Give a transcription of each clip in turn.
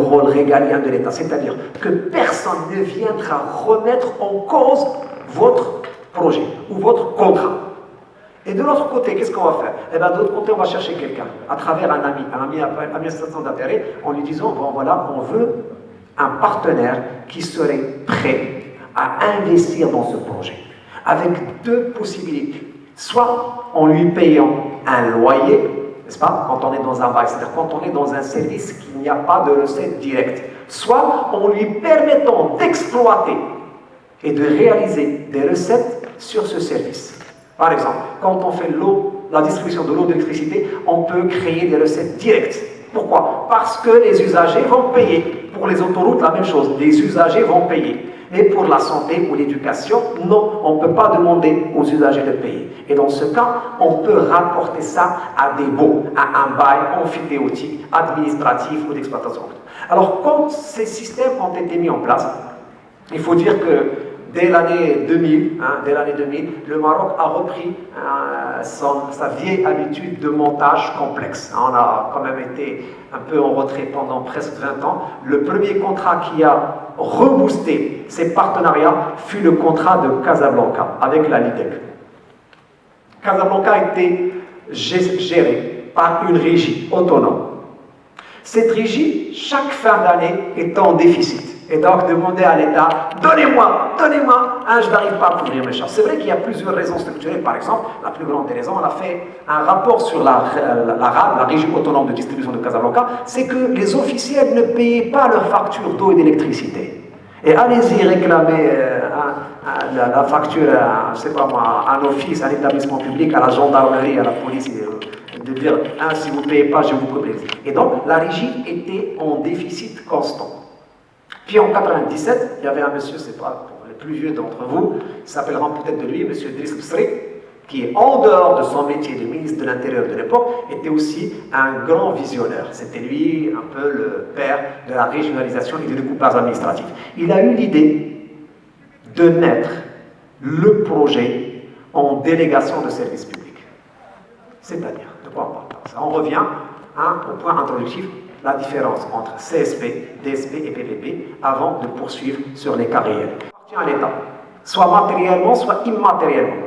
rôle régalien de l'État, c'est-à-dire que personne ne viendra remettre en cause votre projet ou votre contrat. Et de l'autre côté, qu'est-ce qu'on va faire? Eh bien, de l'autre côté, on va chercher quelqu'un, à travers un ami association d'intérêt, en lui disant, bon voilà, on veut un partenaire qui serait prêt à investir dans ce projet, avec deux possibilités. Soit en lui payant un loyer, n'est-ce pas, quand on est dans un bail, c'est-à-dire quand on est dans un service qu'il n'y a pas de recette directe, soit en lui permettant d'exploiter et de réaliser des recettes sur ce service. Par exemple, quand on fait l'eau, la distribution de l'eau, de l'électricité, on peut créer des recettes directes. Pourquoi? Parce que les usagers vont payer. Pour les autoroutes, la même chose, les usagers vont payer. Mais pour la santé ou l'éducation, non, on ne peut pas demander aux usagers de payer. Et dans ce cas, on peut rapporter ça à des baux, à un bail amphithéotique, administratif ou d'exploitation. Alors, quand ces systèmes ont été mis en place, il faut dire que dès l'année 2000, le Maroc a repris sa vieille habitude de montage complexe. On a quand même été un peu en retrait pendant presque 20 ans. Le premier contrat qui a reboosté ces partenariats fut le contrat de Casablanca avec la LIDEC. Casablanca a été géré par une régie autonome. Cette régie, chaque fin d'année, est en déficit. Et donc, demander à l'État, donnez-moi, je n'arrive pas à couvrir mes charges. C'est vrai qu'il y a plusieurs raisons structurelles. Par exemple, la plus grande des raisons, on a fait un rapport sur la RAD, la Régie autonome de distribution de Casablanca, c'est que les officiels ne payaient pas leurs factures d'eau et d'électricité. Et allez-y réclamer la facture, je ne sais pas moi, à un office, à un établissement public, à la gendarmerie, à la police, de dire, si vous ne payez pas, je vous coupe les. Et donc, la régie était en déficit constant. Puis en 1997, il y avait un monsieur, c'est pas pour les plus vieux d'entre vous, il s'appellera peut-être de lui, monsieur Driss Bsri, qui est en dehors de son métier de ministre de l'Intérieur de l'époque, était aussi un grand visionnaire. C'était lui un peu le père de la régionalisation et du découpage administratif. Il a eu l'idée de mettre le projet en délégation de service public. C'est-à-dire, de quoi on parle? On revient au point introductif, la différence entre CSP, DSP et PPP avant de poursuivre sur les cas réels. Il appartient à l'État, soit matériellement, soit immatériellement.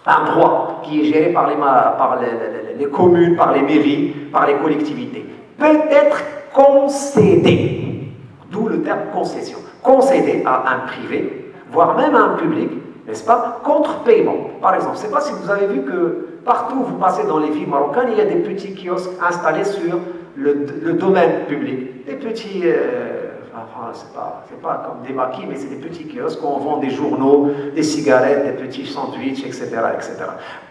Un droit qui est géré par les communes, par les mairies, par les collectivités, peut être concédé, d'où le terme concession, concédé à un privé, voire même à un public, n'est-ce pas, contre paiement. Par exemple, je ne sais pas si vous avez vu que partout où vous passez dans les villes marocaines, il y a des petits kiosques installés sur le domaine public. Des petits, c'est pas comme des maquis, mais c'est des petits kiosques où on vend des journaux, des cigarettes, des petits sandwichs, etc., etc.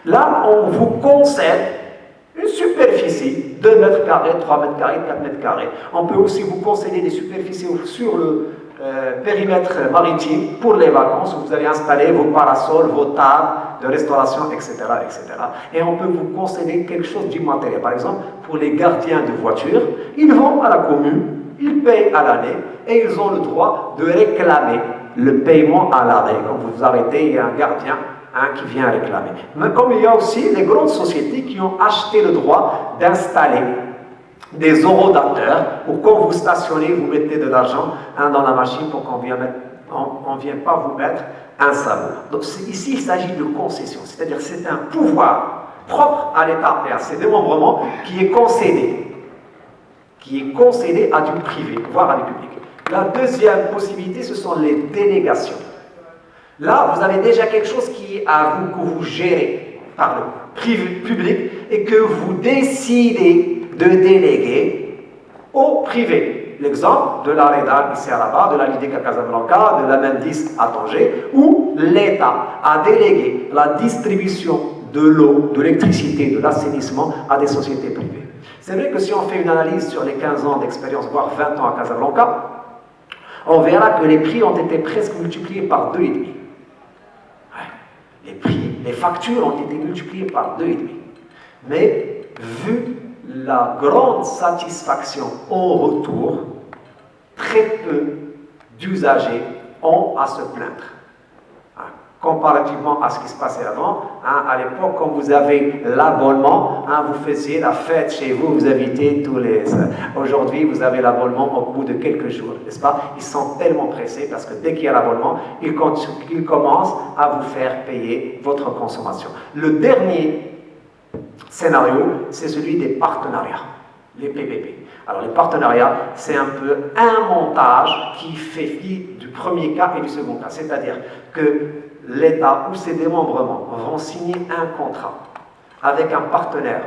Là, on vous concède une superficie, 2 mètres carrés, 3 mètres carrés, 4 mètres carrés. On peut aussi vous concéder des superficies sur le périmètre maritime pour les vacances où vous allez installer vos parasols, vos tables de restauration, etc., etc. Et on peut vous concéder quelque chose d'immatériel. Par exemple, pour les gardiens de voitures, ils vont à la commune, ils payent à l'année et ils ont le droit de réclamer le paiement à l'arrêt. Quand vous vous arrêtez, il y a un gardien qui vient réclamer. Mais comme il y a aussi les grandes sociétés qui ont acheté le droit d'installer des horodateurs, où quand vous stationnez, vous mettez de l'argent dans la machine pour qu'on ne vienne pas vous mettre un sabot. Donc ici, il s'agit de concession, c'est-à-dire c'est un pouvoir propre à l'État et à ses démembrements qui est concédé à du privé, voire à du public. La deuxième possibilité, ce sont les délégations. Là, vous avez déjà quelque chose qui est à vous, que vous gérez par le privé, public, et que vous décidez de déléguer au privé. L'exemple de la REDA ici à Rabat, de la LIDEC à Casablanca, de la MENDIS à Tanger, où l'État a délégué la distribution de l'eau, de l'électricité, de l'assainissement à des sociétés privées. C'est vrai que si on fait une analyse sur les 15 ans d'expérience, voire 20 ans à Casablanca, on verra que les prix ont été presque multipliés par 2,5. Les prix, les factures ont été multipliées par 2,5. Mais, vu la grande satisfaction en retour, très peu d'usagers ont à se plaindre. comparativement à ce qui se passait avant. À l'époque, quand vous avez l'abonnement, vous faisiez la fête chez vous, vous invitez tous les... Aujourd'hui, vous avez l'abonnement au bout de quelques jours, n'est-ce pas? Ils sont tellement pressés parce que dès qu'il y a l'abonnement, ils commencent à vous faire payer votre consommation. Le dernier scénario, c'est celui des partenariats, les PPP. Alors les partenariats, c'est un peu un montage qui fait fi du premier cas et du second cas. C'est-à-dire que l'État ou ses démembrements vont signer un contrat avec un partenaire,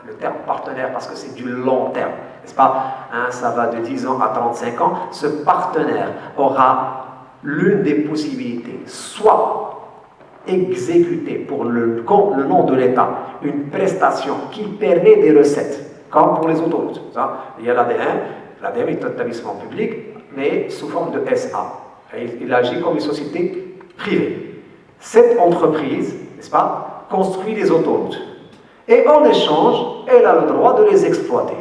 le terme partenaire parce que c'est du long terme, n'est-ce pas? Ça va de 10 ans à 35 ans. Ce partenaire aura l'une des possibilités, soit exécuter pour le nom de l'État une prestation qui permet des recettes, comme pour les autoroutes. Il y a l'ADM est un établissement public, mais sous forme de SA. Il agit comme une société privée. Cette entreprise, n'est-ce pas, construit les autoroutes. Et en échange, elle a le droit de les exploiter.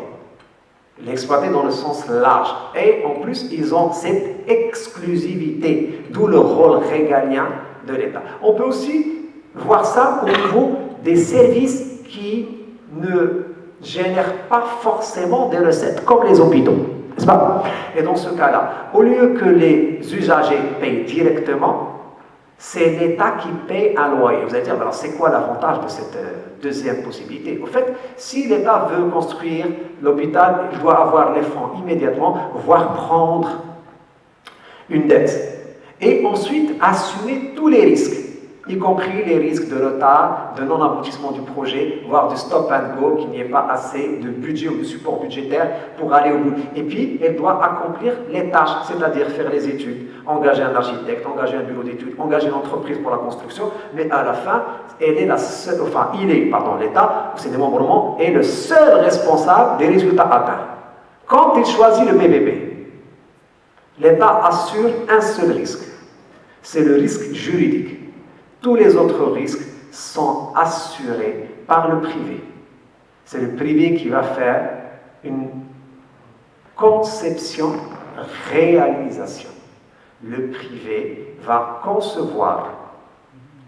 L'exploiter dans le sens large. Et en plus, ils ont cette exclusivité, d'où le rôle régalien de l'État. On peut aussi voir ça au niveau des services qui ne génèrent pas forcément des recettes, comme les hôpitaux, n'est-ce pas? Et dans ce cas-là, au lieu que les usagers payent directement, c'est l'État qui paye un loyer. Vous allez dire, alors c'est quoi l'avantage de cette deuxième possibilité? Au fait, si l'État veut construire l'hôpital, il doit avoir les fonds immédiatement, voire prendre une dette. Et ensuite, assumer tous les risques, y compris les risques de retard, de non-aboutissement du projet, voire de stop and go, qu'il n'y ait pas assez de budget ou de support budgétaire pour aller au bout. Et puis, elle doit accomplir les tâches, c'est-à-dire faire les études, engager un architecte, engager un bureau d'études, engager une entreprise pour la construction, mais à la fin, l'État, ou ses démembrements, est le seul responsable des résultats atteints. Quand il choisit le PPP, l'État assure un seul risque, c'est le risque juridique. Tous les autres risques sont assurés par le privé. C'est le privé qui va faire une conception-réalisation. Le privé va concevoir,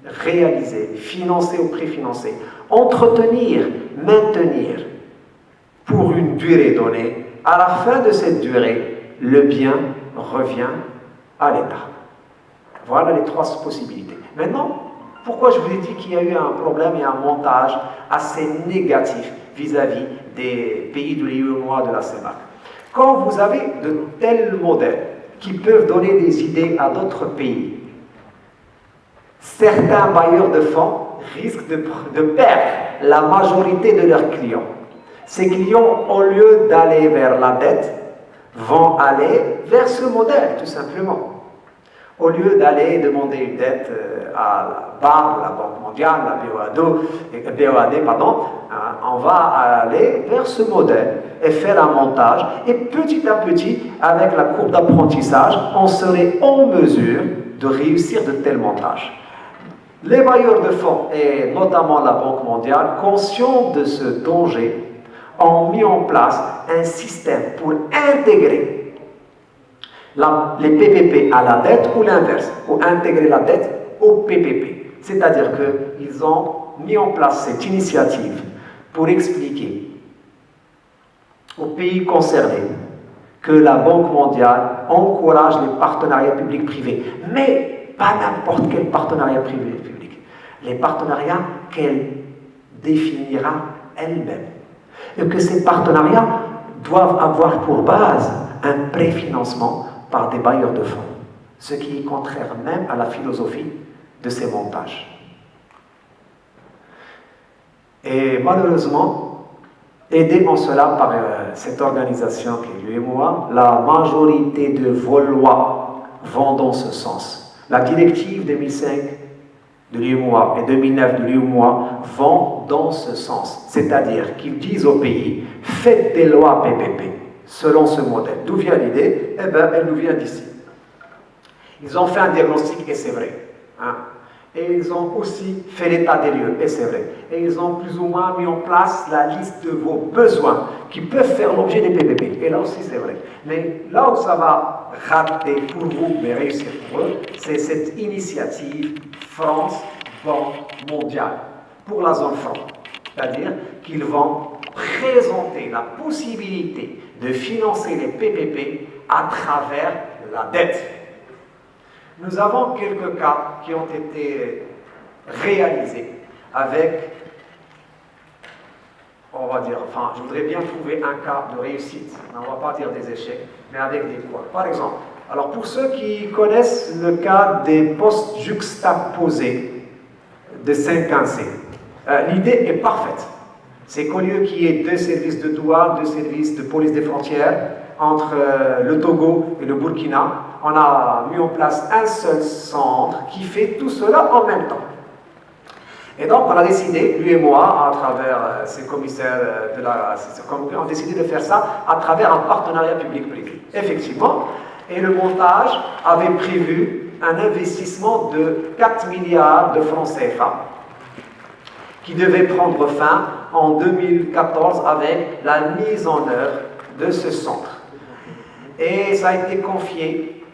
réaliser, financer ou préfinancer, entretenir, maintenir pour une durée donnée. À la fin de cette durée, le bien revient à l'État. Voilà les trois possibilités. Maintenant, pourquoi je vous ai dit qu'il y a eu un problème et un montage assez négatif vis-à-vis des pays de l'UEMOA de la CEMAC? Quand vous avez de tels modèles qui peuvent donner des idées à d'autres pays, certains bailleurs de fonds risquent de perdre la majorité de leurs clients. Ces clients, au lieu d'aller vers la dette, vont aller vers ce modèle, tout simplement. Au lieu d'aller demander une dette à la BAD, la Banque mondiale, la BOAD, on va aller vers ce modèle et faire un montage. Et petit à petit, avec la courbe d'apprentissage, on serait en mesure de réussir de tels montages. Les bailleurs de fonds, et notamment la Banque mondiale, conscients de ce danger, ont mis en place un système pour intégrer les PPP à la dette ou l'inverse, ou intégrer la dette au PPP. C'est-à-dire qu'ils ont mis en place cette initiative pour expliquer aux pays concernés que la Banque mondiale encourage les partenariats publics-privés, mais pas n'importe quel partenariat privé-public. Les partenariats qu'elle définira elle-même. Et que ces partenariats doivent avoir pour base un préfinancement par des bailleurs de fonds, ce qui est contraire même à la philosophie de ces montages. Et malheureusement, aidé en cela par cette organisation qui est l'UEMOA, la majorité de vos lois vont dans ce sens. La directive 2005 de l'UEMOA et 2009 de l'UEMOA vont dans ce sens. C'est-à-dire qu'ils disent au pays, faites des lois PPP selon ce modèle. D'où vient l'idée? Eh bien, elle nous vient d'ici. Ils ont fait un diagnostic et c'est vrai. Et ils ont aussi fait l'état des lieux, et c'est vrai. Et ils ont plus ou moins mis en place la liste de vos besoins qui peuvent faire l'objet des PPP. Et là aussi, c'est vrai. Mais là où ça va rater pour vous, mais réussir pour eux, c'est cette initiative France Banque Mondiale pour la zone franc. C'est-à-dire qu'ils vont présenter la possibilité de financer les PPP à travers la dette. Nous avons quelques cas qui ont été réalisés avec, on va dire, enfin, je voudrais bien trouver un cas de réussite, on ne va pas dire des échecs, mais avec des quoi. Par exemple, alors pour ceux qui connaissent le cas des postes juxtaposés de Saint-Quincé, l'idée est parfaite. C'est qu'au lieu qu'il y ait 2 services de douane, 2 services de police des frontières, entre le Togo et le Burkina, on a mis en place un seul centre qui fait tout cela en même temps. Et donc, on a décidé, lui et moi, à travers ces commissaires on a décidé de faire ça à travers un partenariat public-privé. Effectivement, et le montage avait prévu un investissement de 4 milliards de francs CFA qui devait prendre fin en 2014 avec la mise en œuvre de ce centre. Et ça a été confié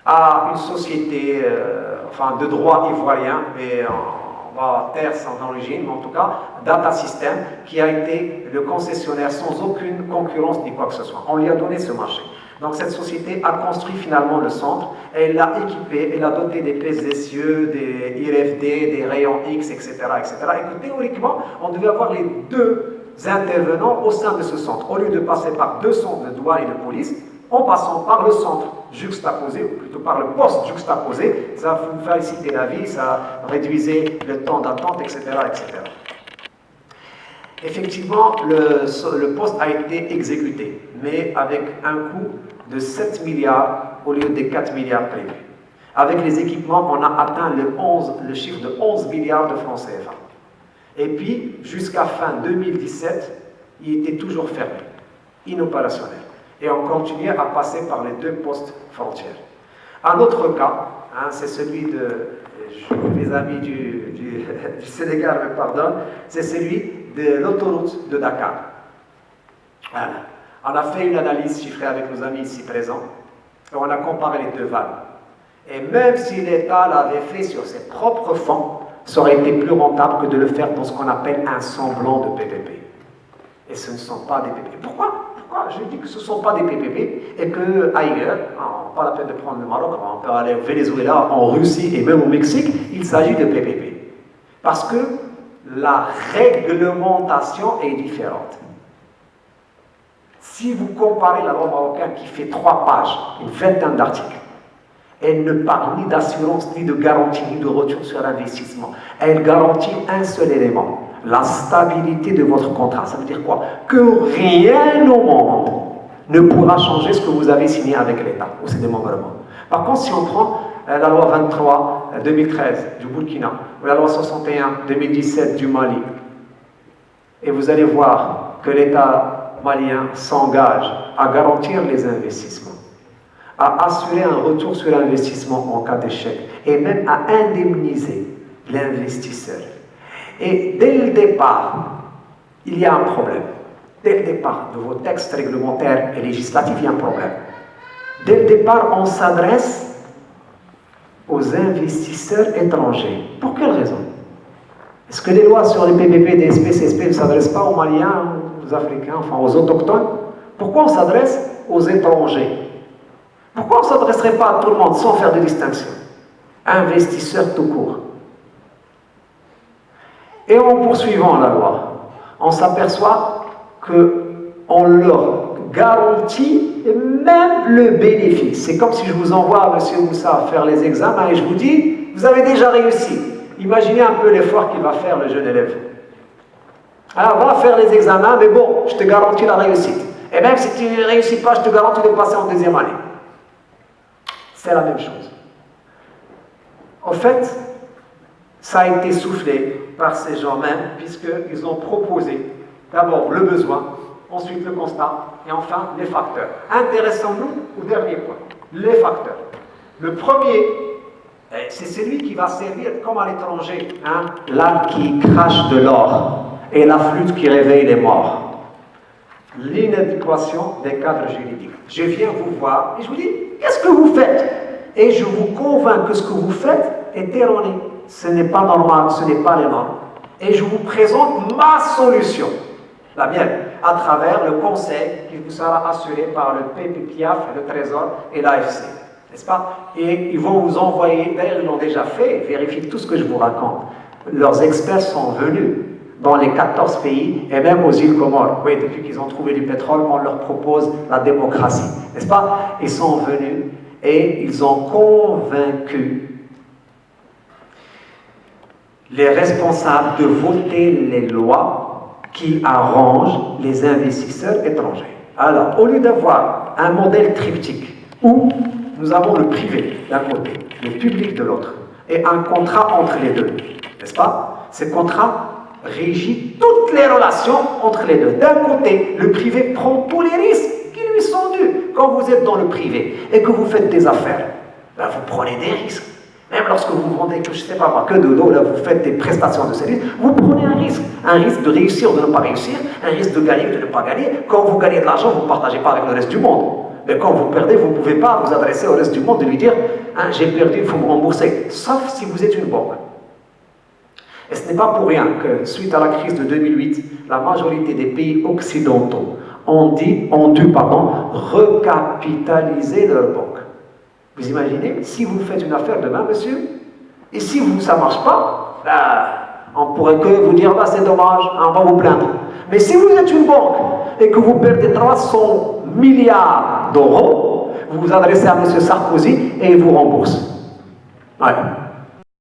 à une société de droit ivoirien, mais on va taire son origine, mais en tout cas, Data System, qui a été le concessionnaire sans aucune concurrence ni quoi que ce soit. On lui a donné ce marché. Donc cette société a construit finalement le centre, elle l'a équipé, elle a doté des pièces d'essieu, des IRFD, des rayons X, etc., etc. Et que théoriquement, on devait avoir les 2 intervenants au sein de ce centre. Au lieu de passer par 2 centres de douane et de police, en passant par le centre juxtaposé, ou plutôt par le poste juxtaposé, ça facilitait la vie, ça réduisait le temps d'attente, etc., etc. Effectivement, le poste a été exécuté, mais avec un coût de 7 milliards au lieu des 4 milliards prévus. Avec les équipements, on a atteint le chiffre de 11 milliards de francs CFA. Et puis, jusqu'à fin 2017, il était toujours fermé, inopérationnel. Et on continuait à passer par les 2 postes frontières. Un autre cas, c'est celui de, mes amis du Sénégal me pardonnent, c'est celui de l'autoroute de Dakar. Voilà. On a fait une analyse chiffrée avec nos amis ici présents, et on a comparé les 2 vannes. Et même si l'État l'avait fait sur ses propres fonds, ça aurait été plus rentable que de le faire dans ce qu'on appelle un semblant de PPP. Et ce ne sont pas des PPP. Pourquoi je dis que ce ne sont pas des PPP et qu'ailleurs, pas la peine de prendre le Maroc, on peut aller au Venezuela, en Russie et même au Mexique, il s'agit de PPP. Parce que la réglementation est différente. Si vous comparez la loi marocaine qui fait 3 pages, une vingtaine d'articles, elle ne parle ni d'assurance, ni de garantie, ni de retour sur investissement. Elle garantit un seul élément, la stabilité de votre contrat. Ça veut dire quoi? Que rien au monde ne pourra changer ce que vous avez signé avec l'État ou ses démembrements. Par contre, si on prend la loi 23-2013 du Burkina ou la loi 61-2017 du Mali, et vous allez voir que l'État malien s'engage à garantir les investissements, à assurer un retour sur l'investissement en cas d'échec et même à indemniser l'investisseur. Et dès le départ, il y a un problème. Dès le départ de vos textes réglementaires et législatifs, il y a un problème. Dès le départ, on s'adresse aux investisseurs étrangers. Pour quelle raison? Est-ce que les lois sur les PPP, DSP, CSP ne s'adressent pas aux Maliens, aux Africains, enfin aux autochtones? Pourquoi on s'adresse aux étrangers? Pourquoi on ne s'adresserait pas à tout le monde sans faire de distinction? Investisseurs tout court. Et en poursuivant la loi, on s'aperçoit qu'on leur garantit même le bénéfice. C'est comme si je vous envoie, monsieur Moussa, faire les examens et je vous dis, vous avez déjà réussi. Imaginez un peu l'effort qu'il va faire le jeune élève. Alors, va faire les examens, mais bon, je te garantis la réussite. Et même si tu ne réussis pas, je te garantis de passer en 2e année. C'est la même chose. En fait, ça a été soufflé par ces gens-mêmes, puisqu'ils ont proposé d'abord le besoin, ensuite le constat, et enfin les facteurs. Intéressons-nous au dernier point, les facteurs. Le premier C'est celui qui va servir comme à l'étranger, hein, l'âne qui crache de l'or et la flûte qui réveille les morts. L'inadéquation des cadres juridiques. Je viens vous voir et je vous dis, qu'est-ce que vous faites? Et je vous convainc que ce que vous faites est erroné. Ce n'est pas normal, ce n'est pas les normes. Et je vous présente ma solution, la mienne, à travers le conseil qui vous sera assuré par le PPPIAF, le Trésor et l'AFC. N'est-ce pas? Et ils vont vous envoyer, d'ailleurs ils l'ont déjà fait, vérifiez tout ce que je vous raconte. Leurs experts sont venus dans les 14 pays et même aux îles Comores. Oui, depuis qu'ils ont trouvé du pétrole, on leur propose la démocratie. N'est-ce pas? Ils sont venus et ils ont convaincu les responsables de voter les lois qui arrangent les investisseurs étrangers. Alors, au lieu d'avoir un modèle triptyque où nous avons le privé d'un côté, le public de l'autre, et un contrat entre les deux, n'est-ce pas? Ce contrat régit toutes les relations entre les deux. D'un côté, le privé prend tous les risques qui lui sont dus. Quand vous êtes dans le privé et que vous faites des affaires, ben vous prenez des risques. Même lorsque vous vendez, je ne sais pas moi, que de l'eau, là vous faites des prestations de services, vous prenez un risque de réussir ou de ne pas réussir, un risque de gagner ou de ne pas gagner. Quand vous gagnez de l'argent, vous ne partagez pas avec le reste du monde. Mais quand vous perdez, vous ne pouvez pas vous adresser au reste du monde et lui dire hein, j'ai perdu, il faut me rembourser. Sauf si vous êtes une banque. Et ce n'est pas pour rien que, suite à la crise de 2008, la majorité des pays occidentaux ont dû recapitaliser leurs banques. Vous imaginez, si vous faites une affaire demain, monsieur, et si ça ne marche pas, on pourrait que vous dire c'est dommage, on va vous plaindre. Mais si vous êtes une banque et que vous perdez 300 milliards d'euros, vous vous adressez à M. Sarkozy et il vous rembourse. Ouais.